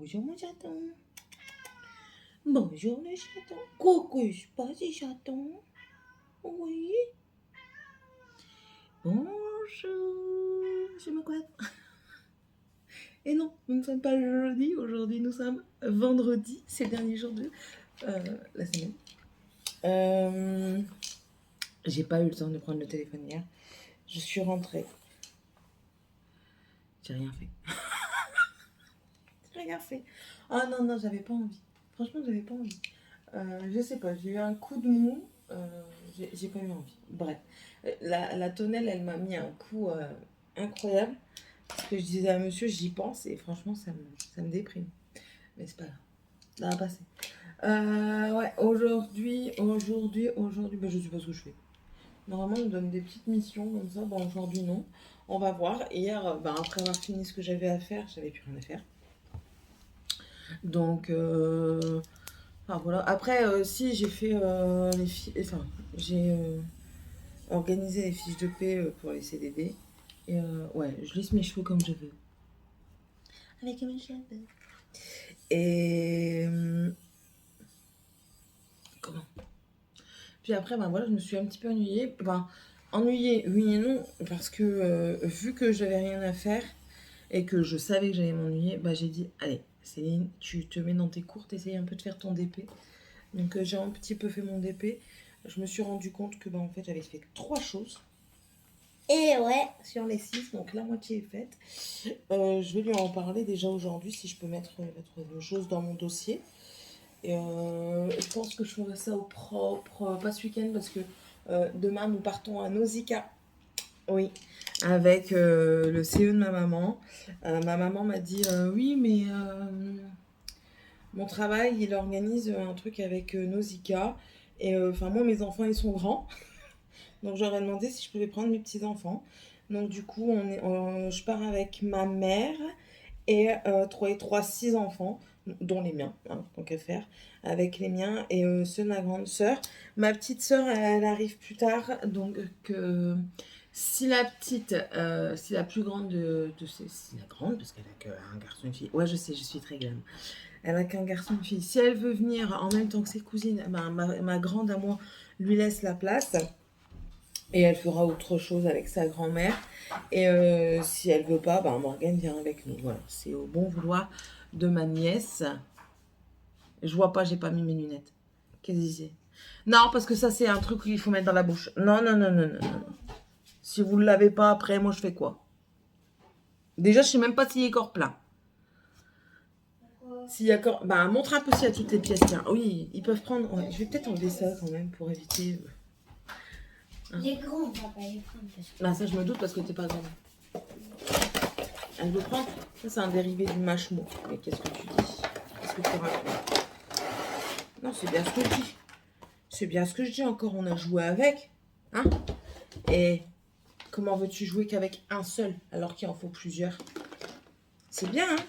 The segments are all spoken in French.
Bonjour mon chaton. Bonjour le chaton. Coucou, pas du chaton. Oui. Bonjour. Je me coiffe. Et non, nous ne sommes pas jeudi. Aujourd'hui, nous sommes vendredi. C'est le dernier jour de la semaine. J'ai pas eu le temps de prendre le téléphone hier. Je suis rentrée. J'ai rien fait. J'ai rien fait. Ah non, j'avais pas envie. Franchement, j'avais pas envie. Je sais pas, j'ai eu un coup de mou. J'ai pas eu envie. Bref. La tonnelle, elle m'a mis un coup incroyable. Parce que je disais à monsieur, j'y pense. Et franchement, ça me déprime. Mais c'est pas grave. Ça va passer. Ouais, aujourd'hui, bah, je sais pas ce que je fais. Normalement, on me donne des petites missions comme ça. Bon, aujourd'hui, non. On va voir. Hier, bah, après avoir fini ce que j'avais à faire, j'avais plus rien à faire. Donc, enfin, voilà. Après, si j'ai fait les fiches. Enfin, j'ai organisé les fiches de paie pour les CDD. Et ouais, je lisse mes cheveux comme je veux. Avec mes cheveux. Et. Comment? Puis après, ben voilà, je me suis un petit peu ennuyée. Ben, ennuyée, oui et non, parce que vu que j'avais rien à faire et que je savais que j'allais m'ennuyer, bah j'ai dit, allez, Céline, tu te mets dans tes cours, t'essayes un peu de faire ton DP. Donc j'ai un petit peu fait mon DP. Je me suis rendu compte que en fait, j'avais fait 3 choses. Et ouais, sur les 6, donc la moitié est faite. Je vais lui en parler déjà aujourd'hui, si je peux mettre la troisième chose dans mon dossier. Et je pense que je ferai ça au propre, pas ce week-end, parce que demain nous partons à Nausicaa. Oui, avec le CE de ma maman. Ma maman m'a dit oui, mais mon travail, il organise un truc avec Nausicaa. Et enfin, moi, mes enfants, ils sont grands. Donc, j'aurais demandé si je pouvais prendre mes petits-enfants. Donc, du coup, je pars avec ma mère et 6 enfants, dont les miens, hein, tant qu'à faire, avec les miens et ceux de ma grande sœur. Ma petite sœur, elle arrive plus tard, donc si la petite, si la plus grande si la grande, parce qu'elle a qu'un garçon et une fille, ouais je sais, je suis très grande, elle a qu'un garçon et une fille, si elle veut venir en même temps que ses cousines, ma grande à moi lui laisse la place. Et elle fera autre chose avec sa grand-mère. Et si elle veut pas, Morgane vient avec nous. Voilà, c'est au bon vouloir de ma nièce. Je vois pas, j'ai pas mis mes lunettes. Qu'est-ce que c'est? Non, parce que ça, c'est un truc qu'il faut mettre dans la bouche. Non. Si vous ne l'avez pas après, moi, je fais quoi? Déjà, je sais même pas s'il est encore plein. S'il y a encore... montre un peu s'il y a toutes les pièces. Tiens, oui, ils peuvent prendre... Ouais, je vais peut-être enlever ça quand même pour éviter... Les grands, on va pas les prendre. Ça, je me doute parce que t'es pas grande. Elle veut prendre. Ça, c'est un dérivé du mâchemot. Mais qu'est-ce que tu dis? Qu'est-ce que tu racontes? Non, c'est bien ce que je dis. C'est bien ce que je dis encore. On a joué avec. Hein? Et comment veux-tu jouer qu'avec un seul alors qu'il en faut plusieurs? C'est bien, hein?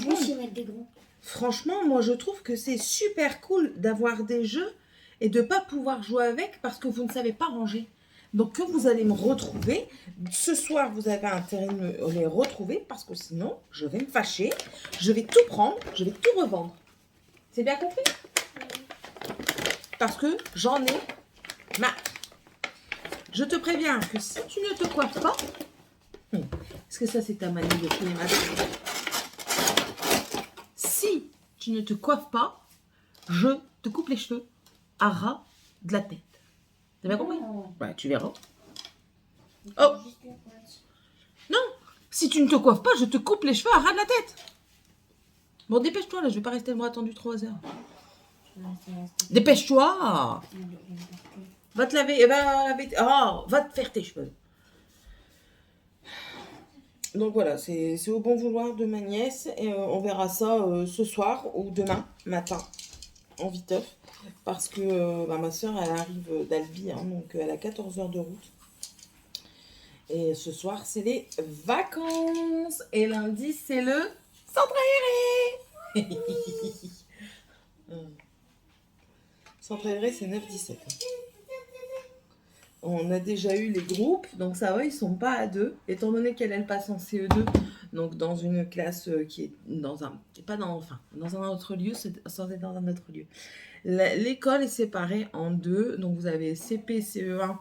Moi, je vais mettre des gros. Franchement, moi, je trouve que c'est super cool d'avoir des jeux et de ne pas pouvoir jouer avec parce que vous ne savez pas ranger. Donc, que vous allez me retrouver. Ce soir, vous avez intérêt de me les retrouver parce que sinon, je vais me fâcher. Je vais tout prendre, je vais tout revendre. C'est bien compris? Parce que j'en ai marre. Je te préviens que si tu ne te coiffes pas... Est-ce que ça, c'est ta manie de filer ma tête? Si tu ne te coiffes pas, je te coupe les cheveux à ras de la tête. T'as bien compris? Ouais, tu verras. Oh! Non! Si tu ne te coiffes pas, je te coupe les cheveux à ras de la tête. Bon, dépêche-toi, là, je vais pas rester le bras tendu 3 heures. Dépêche-toi! Va te laver, va te faire tes cheveux. Donc voilà, c'est au bon vouloir de ma nièce et on verra ça ce soir ou demain matin en viteuf parce que ma soeur elle arrive d'Albi, hein, donc elle a 14 heures de route et ce soir c'est les vacances et lundi c'est le centre aéré. Centre aéré c'est 9-17. on a déjà eu les groupes, donc ça va, ils sont pas à deux, étant donné qu'elle elle passe en CE2, donc dans une classe qui est dans un, pas dans, enfin, dans un autre lieu, c'est censé être dans un autre lieu. L'école est séparée en deux, donc vous avez CP, CE1.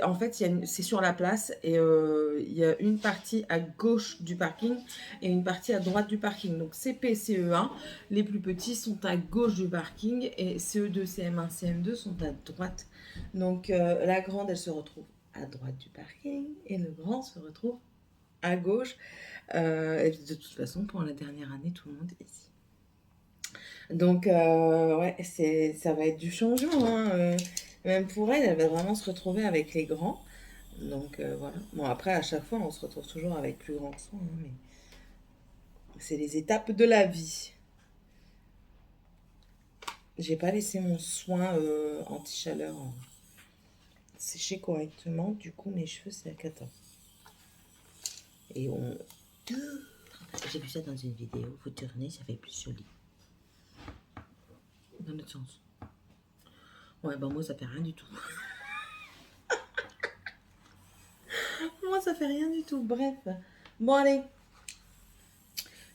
En fait, c'est sur la place et il y a une partie à gauche du parking et une partie à droite du parking. Donc CP, CE1, les plus petits sont à gauche du parking et CE2, CM1, CM2 sont à droite. Donc la grande, elle se retrouve à droite du parking et le grand se retrouve à gauche. Et de toute façon, pour la dernière année, tout le monde est ici. Donc, ouais, ça va être du changement, hein. Même pour elle, elle va vraiment se retrouver avec les grands. Donc, voilà. Bon, après, à chaque fois, on se retrouve toujours avec plus grand que soi, hein, mais c'est les étapes de la vie. J'ai pas laissé mon soin anti-chaleur sécher correctement. Du coup, mes cheveux, c'est à 14. Et on... J'ai vu ça dans une vidéo. Faut tourner, ça fait plus joli. Dans l'autre sens. Ouais, bah moi, ça fait rien du tout. Moi, ça fait rien du tout. Bref. Bon, allez.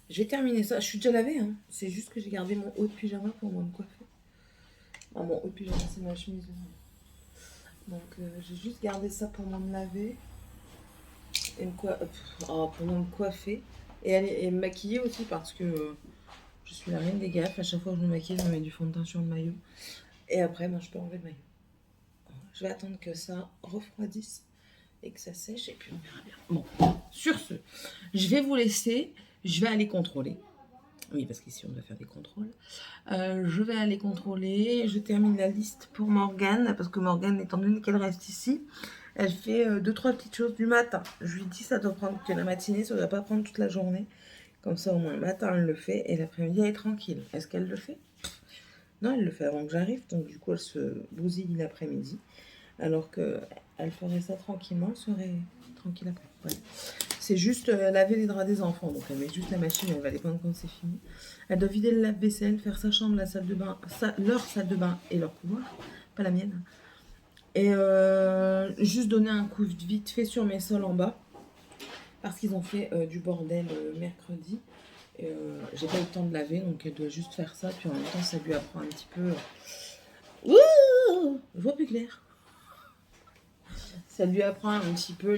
Je vais terminer ça. Je suis déjà lavée, hein. C'est juste que j'ai gardé mon haut de pyjama pour moi me coiffer. Ah, mon haut de pyjama, c'est ma chemise. Donc, j'ai juste gardé ça pour moi me laver. Et pour moi me coiffer. Et me maquiller aussi parce que je suis la reine des gaffes. À chaque fois que je me maquille, je me mets du fond de teint sur le maillot. Et après, je peux enlever le maillot. Je vais attendre que ça refroidisse et que ça sèche et puis on verra bien. Bon, sur ce, je vais vous laisser. Je vais aller contrôler. Oui, parce qu'ici, on doit faire des contrôles. Je vais aller contrôler. Je termine la liste pour Morgane, parce que Morgane, étant donné qu'elle reste ici, elle fait 2-3 petites choses du matin. Je lui dis ça doit prendre que la matinée, ça ne doit pas prendre toute la journée. Comme ça, au moins, le matin, elle le fait, et l'après-midi, elle est tranquille. Est-ce qu'elle le fait? Non, elle le fait avant que j'arrive, donc du coup, elle se bousille l'après-midi. Alors qu'elle ferait ça tranquillement, elle serait tranquille après. Voilà. C'est juste laver les draps des enfants. Donc elle met juste la machine, elle va les prendre quand c'est fini. Elle doit vider le lave-vaisselle, faire sa chambre, la salle de bain, leur salle de bain et leur couloir, pas la mienne. Et juste donner un coup vite fait sur mes sols en bas. Parce qu'ils ont fait du bordel mercredi. J'ai pas eu le temps de laver, donc elle doit juste faire ça. Puis en même temps, ça lui apprend un petit peu... Ouh, je vois plus clair. Ça lui apprend un petit peu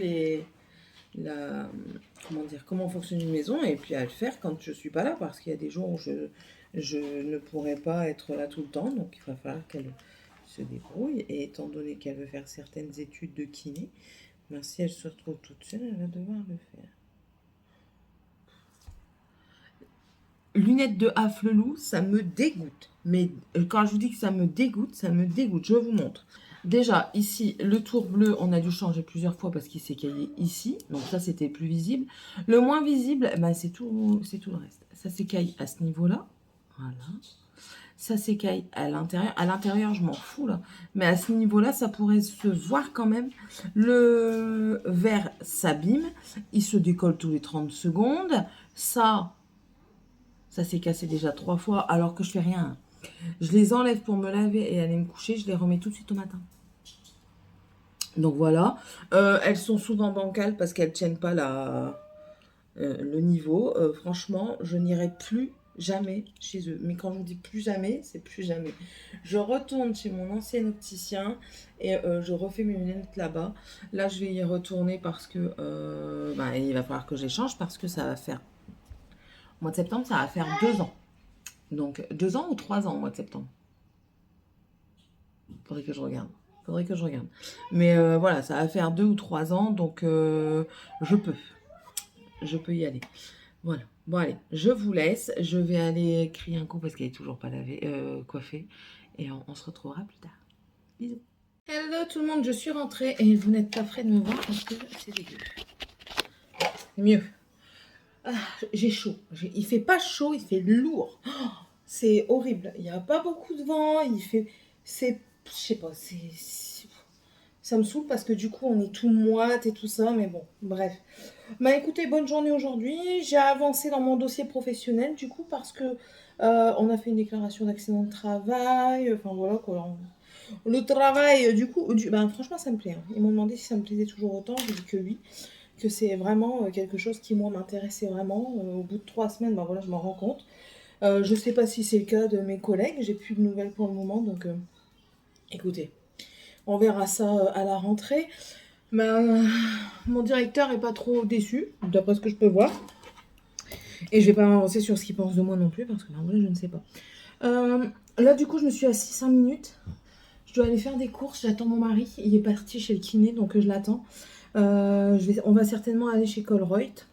comment fonctionne une maison et puis à le faire quand je suis pas là parce qu'il y a des jours où je ne pourrai pas être là tout le temps, donc il va falloir qu'elle se débrouille. Et étant donné qu'elle veut faire certaines études de kiné, ben, si elle se retrouve toute seule, elle va devoir le faire. Lunettes de Haflelou, ça me dégoûte. Mais quand je vous dis que ça me dégoûte, je vous montre. Déjà, ici, le tour bleu, on a dû changer plusieurs fois parce qu'il s'est caillé ici. Donc ça, c'était plus visible. Le moins visible, ben, c'est tout le reste. Ça s'écaille à ce niveau-là. Voilà. Ça s'écaille à l'intérieur. À l'intérieur, je m'en fous, là. Mais à ce niveau-là, ça pourrait se voir quand même. Le vert s'abîme. Il se décolle tous les 30 secondes. Ça s'est cassé déjà 3 fois alors que je fais rien. Je les enlève pour me laver et aller me coucher. Je les remets tout de suite au matin. Donc voilà. Elles sont souvent bancales parce qu'elles ne tiennent pas le niveau. Franchement, je n'irai plus jamais chez eux. Mais quand je vous dis plus jamais, c'est plus jamais. Je retourne chez mon ancien opticien et je refais mes lunettes là-bas. Là, je vais y retourner parce que il va falloir que j'échange parce que ça va faire... Au mois de septembre, ça va faire 2 ans. Donc, 2 ans ou 3 ans au mois de septembre? Faudrait que je regarde. Mais voilà, ça va faire 2 ou 3 ans, donc je peux y aller. Voilà. Bon, allez, je vous laisse. Je vais aller crier un coup parce qu'elle est toujours pas coiffée. Et on se retrouvera plus tard. Bisous. Hello tout le monde, je suis rentrée et vous n'êtes pas prêts de me voir parce que c'est dégueu. Mieux. Ah, j'ai chaud. Il fait pas chaud, il fait lourd. Oh, c'est horrible. Il n'y a pas beaucoup de vent. Je sais pas, ça me saoule parce que du coup on est tout moite et tout ça, mais bon, bref. Bah écoutez, bonne journée aujourd'hui. J'ai avancé dans mon dossier professionnel du coup parce que on a fait une déclaration d'accident de travail. Enfin voilà quoi. Le travail, du coup, ben, franchement, ça me plaît. Hein. Ils m'ont demandé si ça me plaisait toujours autant. J'ai dit que oui, que c'est vraiment quelque chose qui, moi, m'intéressait vraiment. Au bout de 3 semaines, ben, voilà, je m'en rends compte. Je sais pas si c'est le cas de mes collègues. J'ai plus de nouvelles pour le moment. Donc, écoutez, on verra ça à la rentrée. Ben, mon directeur est pas trop déçu, d'après ce que je peux voir. Et je vais pas m'avancer sur ce qu'il pense de moi non plus, parce que ben, voilà, je ne sais pas. Là, du coup, je me suis assise 5 minutes. Je dois aller faire des courses, j'attends mon mari, il est parti chez le kiné, donc je l'attends. On va certainement aller chez Colruyt.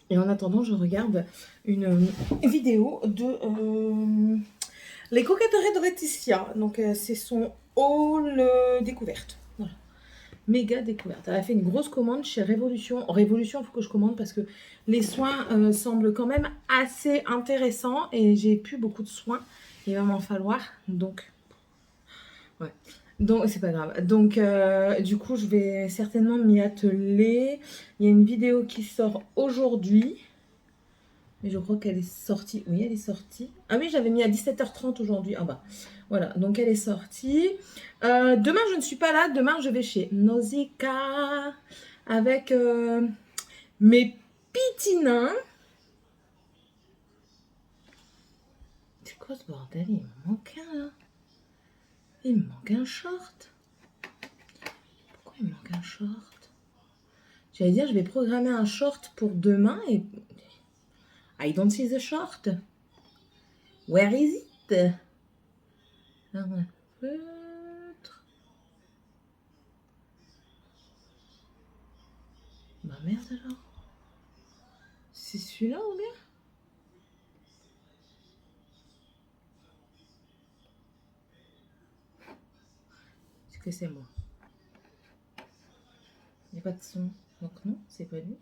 Et en attendant, je regarde une vidéo de Les coquetteries de Laetitia. Donc c'est son haul découverte. Voilà. Méga découverte. Elle a fait une grosse commande chez Révolution. Révolution, il faut que je commande parce que les soins semblent quand même assez intéressants et j'ai plus beaucoup de soins. Il va m'en falloir, donc... Ouais. Donc, c'est pas grave. Donc, du coup, je vais certainement m'y atteler. Il y a une vidéo qui sort aujourd'hui. Mais je crois qu'elle est sortie. Oui, elle est sortie. Ah oui, j'avais mis à 17h30 aujourd'hui. Ah bah, voilà. Donc, elle est sortie. Demain, je ne suis pas là. Demain, je vais chez Nausicaa avec mes petits nains. C'est quoi ce bordel? Il me manque un, là. Il me manque un short. Pourquoi il me manque un short? J'allais dire, je vais programmer un short pour demain et... I don't see the short. Where is it? Un feutre. Bah merde alors. C'est celui-là ou bien? Est-ce que c'est moi? Il n'y a pas de son. Donc non, c'est pas lui.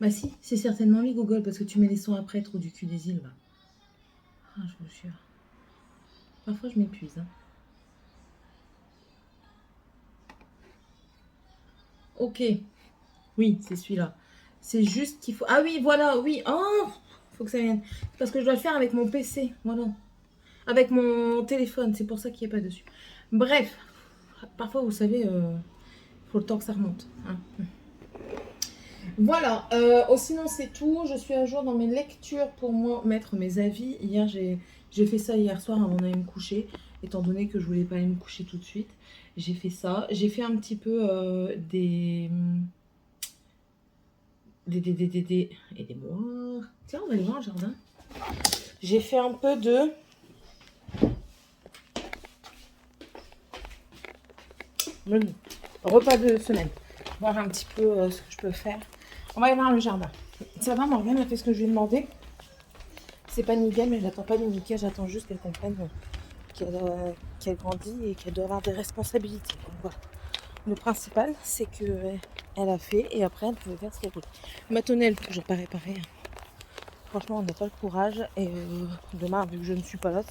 Bah si, c'est certainement lui Google parce que tu mets les sons après, trop du cul des îles. Bah. Ah, je vous jure. Parfois je m'épuise. Hein. Ok. Oui, c'est celui-là. C'est juste qu'il faut... Ah oui, voilà, oui. Oh, faut que ça vienne. Parce que je dois le faire avec mon PC. Voilà. Avec mon téléphone. C'est pour ça qu'il n'y a pas dessus. Bref. Parfois, vous savez, faut le temps que ça remonte. Hein. Voilà. Sinon, c'est tout. Je suis à jour dans mes lectures pour moi mettre mes avis. Hier, j'ai fait ça hier soir avant d'aller me coucher. Étant donné que je voulais pas aller me coucher tout de suite. J'ai fait ça. J'ai fait un petit peu Aidez-moi. Tiens, on va aller voir le jardin. J'ai fait un peu de... repas de semaine. Voir un petit peu ce que je peux faire. On va aller voir le jardin. Ça va, Morgane a fait ce que je lui ai demandé. C'est pas nickel, mais j'attends pas du nickel. J'attends juste qu'elle comprenne qu'elle grandit et qu'elle doit avoir des responsabilités. Donc voilà. Le principal, c'est qu'elle a fait et après, elle pouvait faire ce qu'elle voulait. Ma tonnelle, toujours pas réparée. Franchement, on n'a pas le courage. Et demain, vu que je ne suis pas là,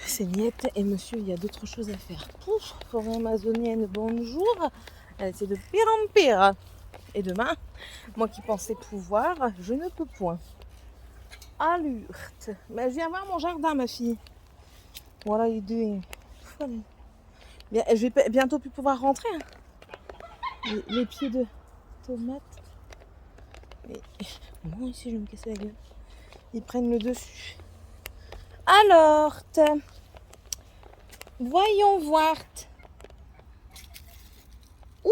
c'est niette. Et monsieur, il y a d'autres choses à faire. Pouf, forêt amazonienne, bonjour. C'est de pire en pire. Et demain, moi qui pensais pouvoir, je ne peux point. Alerte. Mais je viens voir mon jardin, ma fille. Voilà, il est... Je vais bientôt plus pouvoir rentrer. Hein. Les pieds de tomates. Mais moi ici, je vais me casser la gueule. Ils prennent le dessus. Alors, voyons voir. Ouh,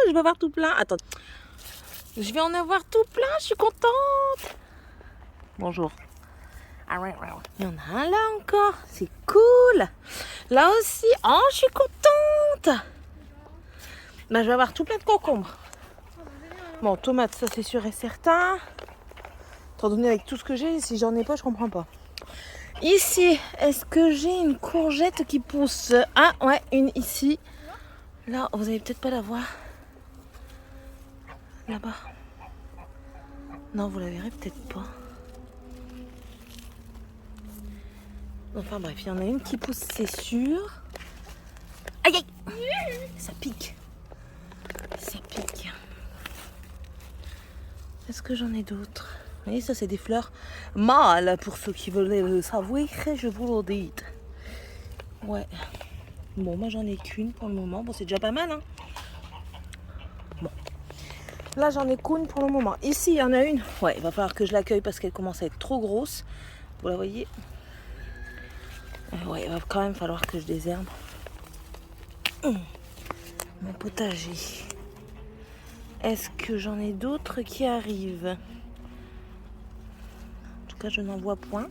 je vais avoir tout plein. Attends. Je vais en avoir tout plein, je suis contente. Bonjour. Il y en a un là encore. C'est cool. Là aussi. Oh, je suis contente. Bah, je vais avoir tout plein de concombres. Bon, tomates, ça c'est sûr et certain. Étant donné avec tout ce que j'ai, si j'en ai pas, je comprends pas. Ici, est-ce que j'ai une courgette qui pousse? Ah ouais, une ici. Là, vous allez peut-être pas la voir. Là-bas. Non, vous la verrez peut-être pas. Enfin bref, il y en a une qui pousse, c'est sûr. Aïe aïe. Ça pique. Ça pique. Est-ce que j'en ai d'autres? Vous voyez, ça c'est des fleurs mâles pour ceux qui veulent le savoir, je vous le dis. Ouais. Bon, moi j'en ai qu'une pour le moment. Bon, c'est déjà pas mal, hein. Bon. Là, j'en ai qu'une pour le moment. Ici, il y en a une. Ouais, il va falloir que je l'accueille parce qu'elle commence à être trop grosse. Vous la voyez? Ouais, il va quand même falloir que je désherbe. Mon potager. Est-ce que j'en ai d'autres qui arrivent? En tout cas, je n'en vois point.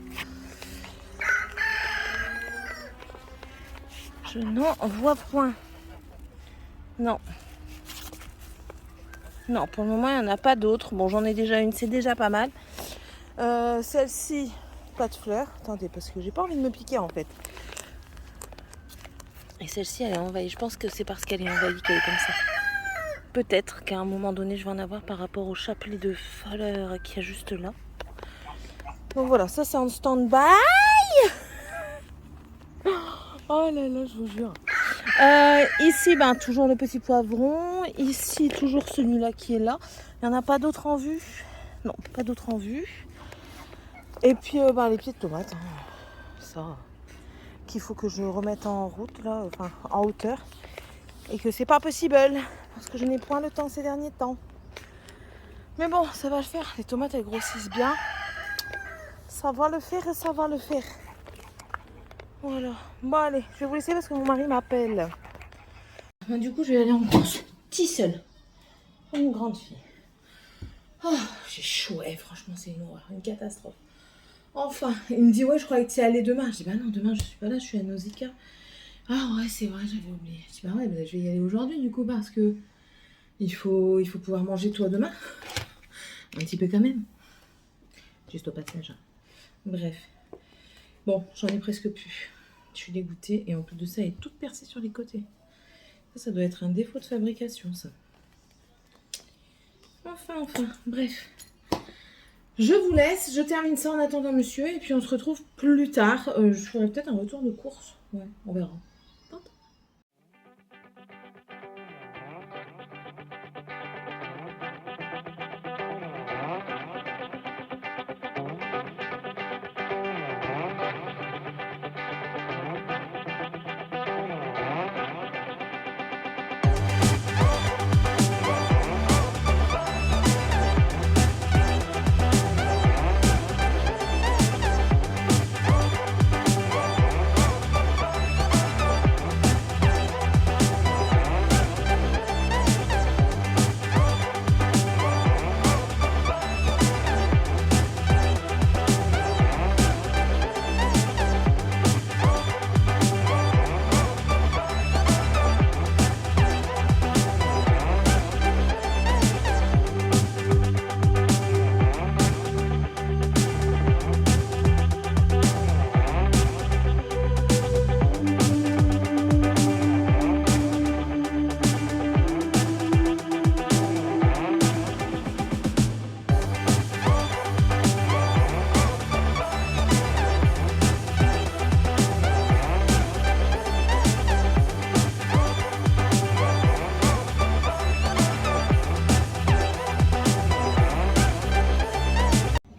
Je n'en vois point. Non. Non, pour le moment, il n'y en a pas d'autres. Bon, j'en ai déjà une, c'est déjà pas mal. Celle-ci, pas de fleurs. Attendez, parce que j'ai pas envie de me piquer en fait. Et celle-ci, elle est envahie. Je pense que c'est parce qu'elle est envahie qu'elle est comme ça. Peut-être qu'à un moment donné, je vais en avoir par rapport au chapelet de fleurs qu'il y a juste là. Donc voilà, ça c'est en stand-by. Oh là là, je vous jure. Ici, ben, toujours le petit poivron. Ici, toujours celui-là qui est là. Il n'y en a pas d'autres en vue. Non, pas d'autres en vue. Et puis, ben, les pieds de tomates. Hein. Ça, qu'il faut que je remette en route, là, enfin, en hauteur. Et que c'est pas possible. Parce que je n'ai point le temps ces derniers temps. Mais bon, ça va le faire. Les tomates, elles grossissent bien. Ça va le faire et ça va le faire. Voilà. Bon, allez, je vais vous laisser parce que mon mari m'appelle. Du coup, je vais aller en course toute seule. Comme une grande fille. Oh, j'ai chaud. Franchement, c'est une horreur, une catastrophe. Enfin, il me dit, ouais, je croyais que tu y allais demain. Je dis, bah non, demain, je suis pas là, je suis à Nausicaa. Ah ouais, c'est vrai, j'avais oublié. Je dis, bah ouais, bah, je vais y aller aujourd'hui, du coup, parce que il faut pouvoir manger toi demain. Un petit peu quand même. Juste au passage. Hein. Bref. Bon, j'en ai presque plus. Je suis dégoûtée. Et en plus de ça, elle est toute percée sur les côtés. Ça doit être un défaut de fabrication, ça. Enfin. Bref. Je vous laisse. Je termine ça en attendant monsieur. Et puis on se retrouve plus tard. Je ferai peut-être un retour de course. Ouais, on verra.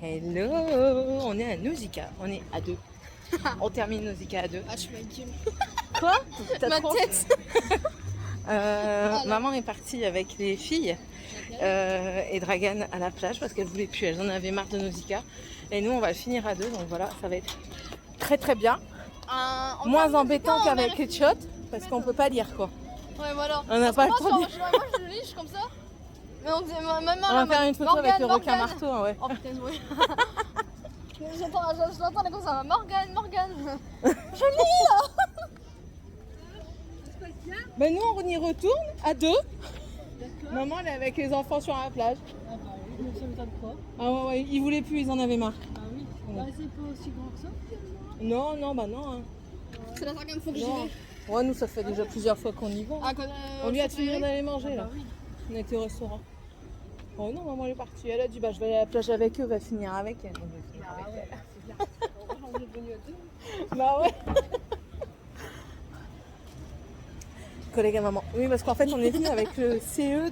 Hello, on est à Nausicaa, on est à 2. On termine Nausicaa à 2. Ah, je m'inquiète. Quoi? Ma tête. Maman est partie avec les filles et Dragan à la plage parce qu'elle voulait plus, elles en avaient marre de Nausicaa. Et nous on va le finir à 2, donc voilà, ça va être très très bien. Moins embêtant qu'avec les shots parce qu'on peut pas lire quoi. Ouais, voilà. On n'a pas le temps de... Moi, je le liche comme ça. Mais on disait, ma main, On va faire une photo avec le requin marteau, hein, ouais. Oh putain, oui. J'entends comme ça, Morgane. Je lis là. Ben nous on y retourne à 2. Maman elle est avec les enfants sur la plage. Ah bah oui, mais ça m'étonne pas. Ah ouais, ils voulaient plus, ils en avaient marre. Ah oui, bah, c'est pas aussi grand que ça. Non, bah non. Hein. C'est la 5e fois que j'y Non. vais. Ouais, nous ça fait déjà plusieurs fois qu'on y va. Ah, quand, On lui a dit d'aller manger Ah là. bah oui. On était au restaurant. Oh non, maman elle est partie. Elle a dit bah je vais aller à la plage avec eux, va finir avec elle. Donc, je vais finir avec elle. C'est bien. Heureusement que vous êtes venus à 2. Bah ouais. Collègue à maman. Oui, parce qu'en fait on est venu avec le CE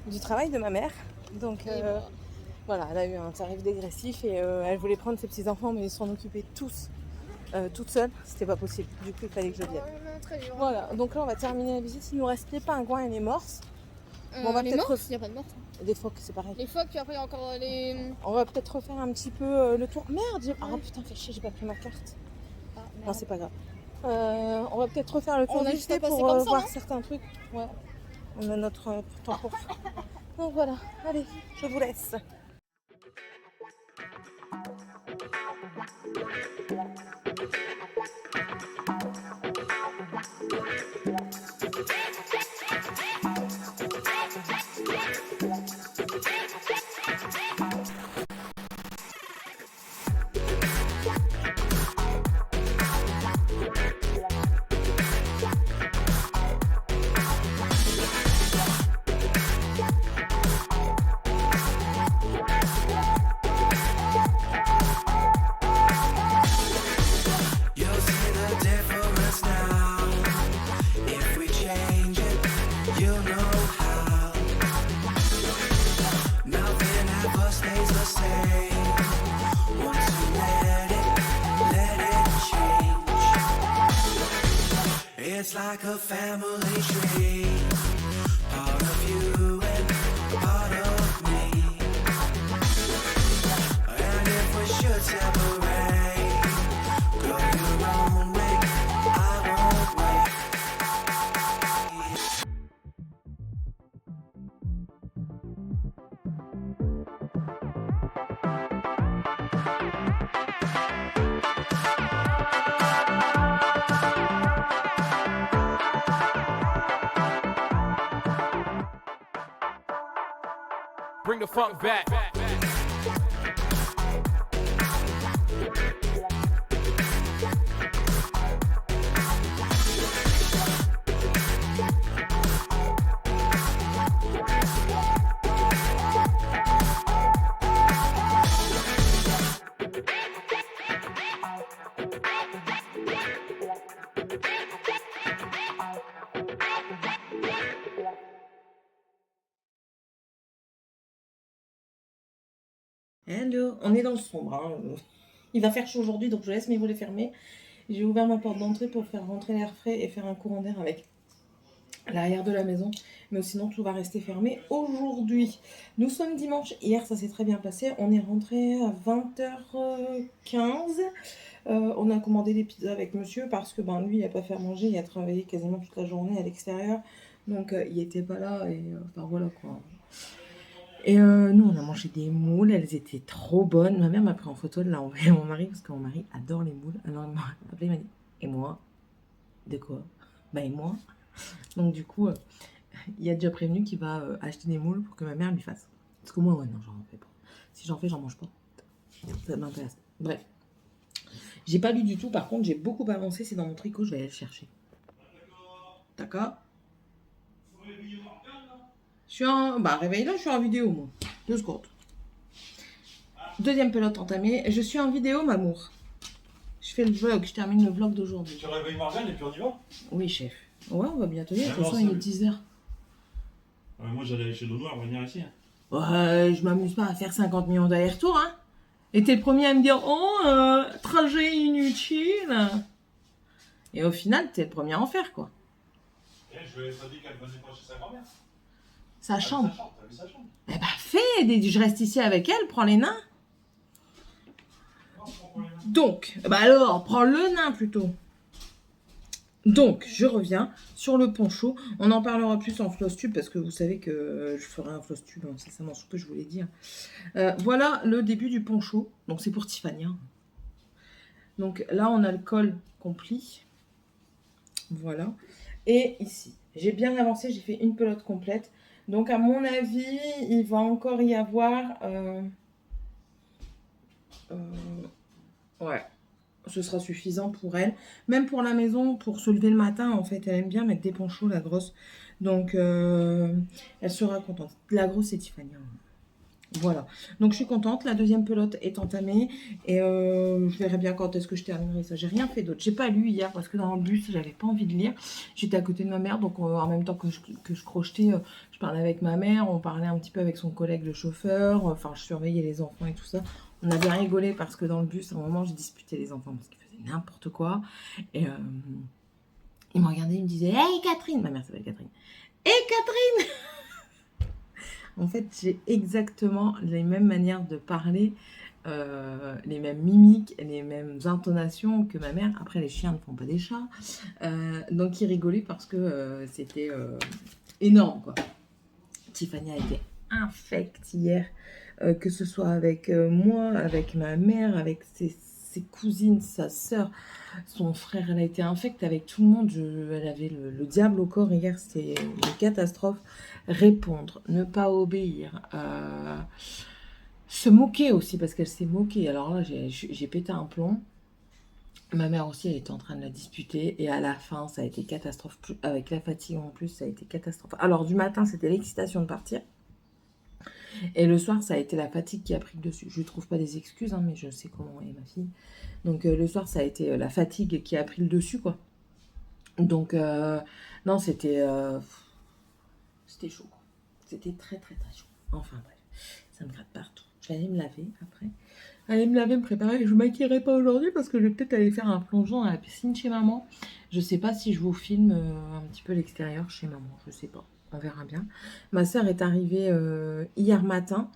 du travail de ma mère. Donc voilà, elle a eu un tarif dégressif et elle voulait prendre ses petits enfants mais ils s'en occupaient tous. toute seule, c'était pas possible. Du coup, il fallait que je vienne. Non, très dur. Voilà, donc là, on va terminer la visite. Il nous reste les pingouins et les morses. Bon, on va les peut-être morses, il n'y a pas de morses. Des phoques, c'est pareil. Les phoques, puis après, il y a encore les... On va peut-être refaire un petit peu le tour. Merde, ah putain, fais chier, j'ai pas pris ma carte. Ah, Non, merde. c'est pas grave. On va peut-être refaire le tour On a du juste à thé pour passer comme ça, voir non certains trucs. Ouais. On a notre temps pour faire. Donc voilà, allez, je vous laisse. You'll see the difference now. If we change it, you'll know how. Nothing ever stays the same. Once you let it change. It's like a family tree. Part of you and part of me. And if we should separate, go your own way, I won't wait. Bring the funk back. Hello, on est dans le sombre. Hein. Il va faire chaud aujourd'hui, donc je laisse mes volets fermés. J'ai ouvert ma porte d'entrée pour faire rentrer l'air frais et faire un courant d'air avec l'arrière de la maison. Mais sinon, tout va rester fermé aujourd'hui. Nous sommes dimanche. Hier, ça s'est très bien passé. On est rentré à 20h15. On a commandé des pizzas avec monsieur parce que lui, il n'a pas fait à manger. Il a travaillé quasiment toute la journée à l'extérieur. Donc, il n'était pas là. Et enfin, voilà quoi. Et nous, on a mangé des moules, elles étaient trop bonnes. Ma mère m'a pris en photo, elle l'a envoyé à mon mari, parce que mon mari adore les moules. Alors il m'a appelé, il m'a dit, et moi? De quoi? Bah et moi? Donc du coup, il a déjà prévenu qu'il va acheter des moules pour que ma mère lui fasse. Parce que moi, ouais, non, j'en fais pas. Si j'en fais, j'en mange pas. Ça m'intéresse. Bref. J'ai pas lu du tout, par contre, j'ai beaucoup avancé, c'est dans mon tricot, je vais aller le chercher. D'accord? Je suis en... réveille-la, je suis en vidéo, moi. 2 secondes. Deuxième pelote entamée. Je suis en vidéo, m'amour. Je fais le vlog, je termine le vlog d'aujourd'hui. Tu réveilles Morgane et puis on y va? Oui, chef. Ouais, on va bientôt y aller. De toute D'accord, façon, il est c'est 10h. Moi j'allais aller chez le Noir, venir ici. Ouais, je m'amuse pas à faire 50 millions d'allers-retours, hein. Et t'es le premier à me dire, oh, trajet inutile. Et au final, t'es le premier à en faire, quoi. Et je lui ai pas dit qu'elle venait pas chez sa grand-mère. Sa chambre. T'as vu sa chambre? Eh ben, fais, je reste ici avec elle, prends les nains. Donc, alors, prends le nain plutôt. Donc, je reviens sur le poncho. On en parlera plus en floss tube parce que vous savez que je ferai un floss tube incessamment sous peu, je vous l'ai dit. Voilà le début du poncho. Donc, c'est pour Tiffany. Hein. Donc, là, on a le col qu'on plie. Voilà. Et ici, j'ai bien avancé, j'ai fait une pelote complète. Donc, à mon avis, il va encore y avoir... ouais. Ce sera suffisant pour elle. Même pour la maison, pour se lever le matin, en fait, elle aime bien mettre des ponchos, la grosse. Donc, elle sera contente. La grosse, c'est Tiffany. Voilà. Donc, je suis contente. La deuxième pelote est entamée. Et je verrai bien quand est-ce que je terminerai ça. J'ai rien fait d'autre. J'ai pas lu hier parce que dans le bus, j'avais pas envie de lire. J'étais à côté de ma mère. Donc, en même temps que je crochetais, je parlais avec ma mère. On parlait un petit peu avec son collègue, le chauffeur. Enfin, je surveillais les enfants et tout ça. On a bien rigolé parce que dans le bus, à un moment, j'ai disputé les enfants parce qu'ils faisaient n'importe quoi. Et il me regardait, il me disait « Hey Catherine !» Ma mère s'appelle Catherine. « Hey Catherine !» En fait, j'ai exactement les mêmes manières de parler, les mêmes mimiques, les mêmes intonations que ma mère. Après, les chiens ne font pas des chats. Donc, il rigolait parce que c'était énorme, quoi. Tiffany a été infecte hier, que ce soit avec moi, avec ma mère, avec ses cousines, sa sœur, son frère. Elle a été infecte avec tout le monde. Elle avait le diable au corps hier. C'était une catastrophe. Répondre, ne pas obéir, se moquer aussi, parce qu'elle s'est moquée. Alors là, j'ai pété un plomb. Ma mère aussi, elle était en train de la disputer. Et à la fin, ça a été catastrophe. Avec la fatigue en plus, ça a été catastrophe. Alors du matin, c'était l'excitation de partir. Et le soir, ça a été la fatigue qui a pris le dessus. Je ne trouve pas des excuses, hein, mais je sais comment est ma fille. Donc le soir, ça a été la fatigue qui a pris le dessus, quoi. Donc, non, c'était chaud, quoi. C'était très, très, très chaud. Enfin, bref, ça me gratte partout. Je vais aller me laver après. Aller me laver, me préparer. Je ne maquillerai pas aujourd'hui parce que je vais peut-être aller faire un plongeon à la piscine chez maman. Je sais pas si je vous filme un petit peu l'extérieur chez maman. Je sais pas. On verra bien. Ma soeur est arrivée hier matin.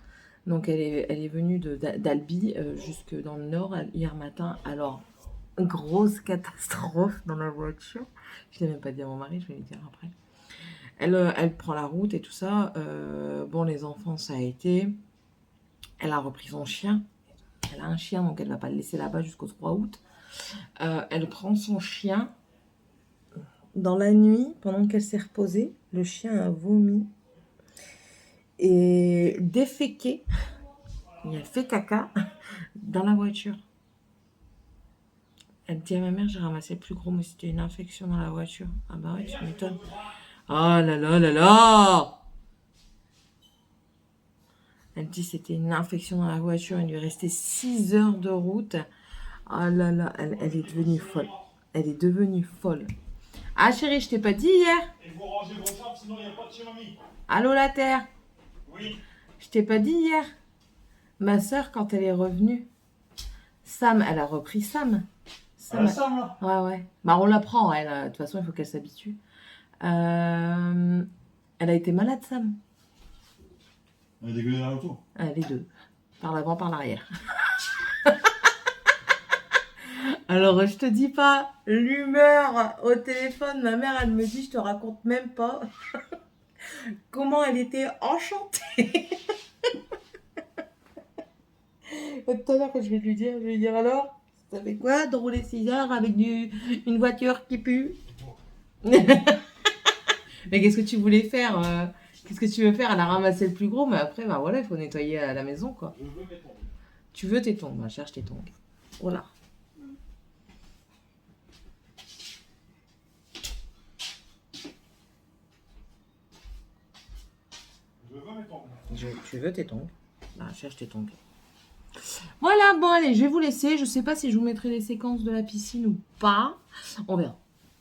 Donc, elle est venue d'Albi jusque dans le nord hier matin. Alors, grosse catastrophe dans la voiture. Je ne l'ai même pas dit à mon mari, je vais lui dire après. Elle prend la route et tout ça. Bon, les enfants, ça a été. Elle a repris son chien. Elle a un chien, donc elle ne va pas le laisser là-bas jusqu'au 3 août. Elle prend son chien. Dans la nuit, pendant qu'elle s'est reposée, le chien a vomi. Et déféqué. Il a fait caca dans la voiture. Elle dit à ma mère, j'ai ramassé le plus gros, mais c'était une infection dans la voiture. Ah bah ouais, tu m'étonnes. Ah là là là là! Elle dit c'était une infection dans la voiture. Il lui restait 6 heures de route. Ah là là, elle est devenue folle. Elle est devenue folle. Ah chérie, je t'ai pas dit hier? Il faut ranger vos chambres, sinon il n'y a pas de chez mamie. Allô la terre? Oui. Je t'ai pas dit hier? Ma soeur, quand elle est revenue, Sam, elle a repris Sam. Sam, là. Ouais. Bah on la prend, elle. De toute façon, il faut qu'elle s'habitue. Elle a été malade, Sam. Elle a dégueulé dans l'auto. Les deux. Par l'avant, par l'arrière. Alors, je te dis pas, l'humeur au téléphone, ma mère, elle me dit, je te raconte même pas comment elle était enchantée. Tout à l'heure, je vais lui dire alors, ça fait quoi de rouler 6 heures avec une voiture qui pue? Mais qu'est-ce que tu voulais faire? Qu'est-ce que tu veux faire? Elle a ramassé le plus gros, mais après, bah voilà, il faut nettoyer à la maison, quoi. Je veux mes tongs. Tu veux tes tongs? Bah, cherche tes tongs. Voilà. Je veux mes tongs. Tu veux tes tongs? Bah, cherche tes tongs. Voilà, bon, allez, je vais vous laisser. Je sais pas si je vous mettrai les séquences de la piscine ou pas. On verra.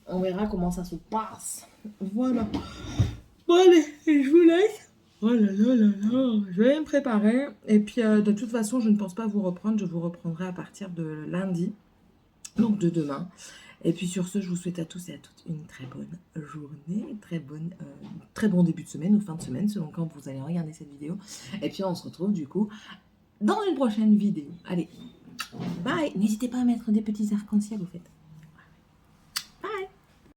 On verra comment ça se passe. Voilà. Bon, allez, je vous laisse. Oh là là là là. Je vais me préparer. Et puis, de toute façon, je ne pense pas vous reprendre. Je vous reprendrai à partir de lundi. Donc, de demain. Et puis, sur ce, je vous souhaite à tous et à toutes une très bonne journée. Très bon début de semaine ou fin de semaine, selon quand vous allez regarder cette vidéo. Et puis, on se retrouve, du coup, dans une prochaine vidéo. Allez, bye. N'hésitez pas à mettre des petits arcs-en-ciel, au fait.